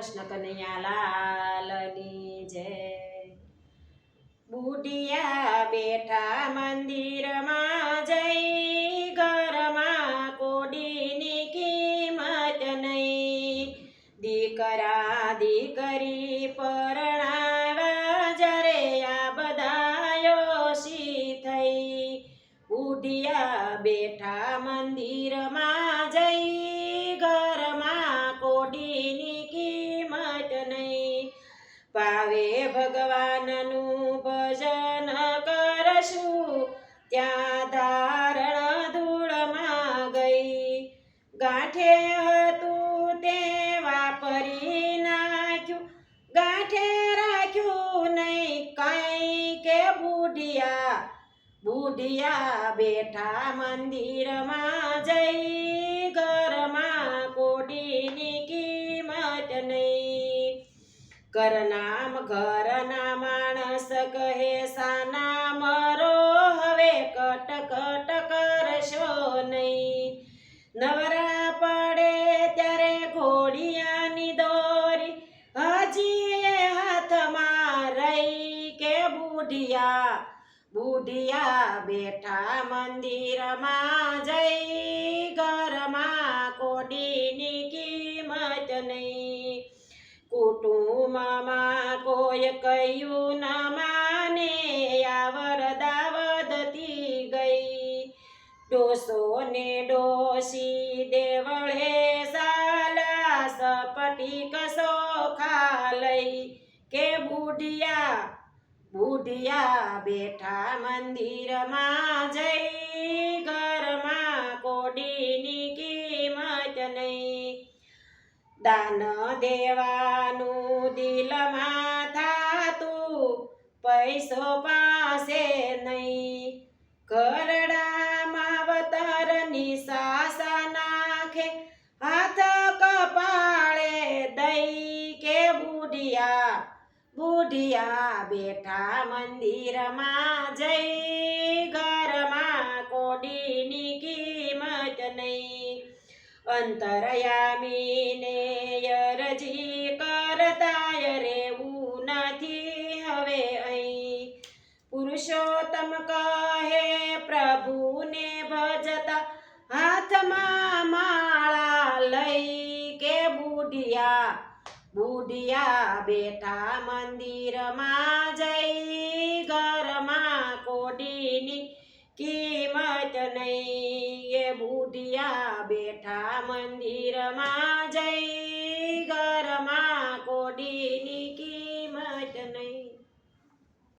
કૃષ્ણ કનૈયા લાલની જય। બુઢિયા બેઠા મંદિરમાં જઈ, ઘરમાં કોડીની કિંમત નહીં। દીકરા દીકરી પરણાવા જ્યારે આ બધાયો સી થઈ। બુઢિયા બેઠા મંદિરમાં જઈ, ઘરમાં કોડીની કિંમત નહીં। પાવે ભગવાનનું ભજન કરશું, ત્યાં ધારણ ધૂળમાં ગઈ। ગાંઠે હતું તે વાપરી નાખ્યું, ગાંઠે રાખ્યું નહીં કાંઈ કે બુઢિયા બેઠા મંદિરમાં જઈ, ઘરમાં કોડીની કિંમત નહીં। ઘરના માણસ કહે સાના મરો, હવે કટકટ કરશો નહીં। નવરા પડે ત્યારે ઘોડિયાની દોરી હજી એ હાથમાં રહી કે બુઢિયા બેઠા મંદિરમાં જઈ, ઘરમાં કોડીની કિંમત નહીં। કુટુંબમાં કોઈ કહ્યું ન માને, આ વરદાવદતી ગઈ। ડોસો ને ડોસી દેવળે સાલા, સપટી કસો ખાલઈ કે બુઢિયા બેઠા મંદિરમાં જઈ, ઘરમાં કોડીની કિંમત નહીં। દાન દેવાનું દિલમાં થાતું, પૈસો પાસે નહીં। ઘરડામાં વતરની સાસા નાખે, હાથ કપાળે દઈ કે બુઢિયા બેઠા મંદિરમાં જઈ, ઘરમાં કોડીની કિંમત નહીં। અંતરયામીને અરજી કરતા રહેવું નથી હવે અહીં। પુરુષોત્તમ કહે પ્રભુને ભજતા, હાથમાં માળા લઈ કે બુઢિયા બેઠા મંદિરમાં જઈ, ઘરમાં કોડીની કિંમત નહીં। એ બુઢિયા બેઠા મંદિરમાં જઈ, ઘરમાં કોડીની કિંમત નહીં।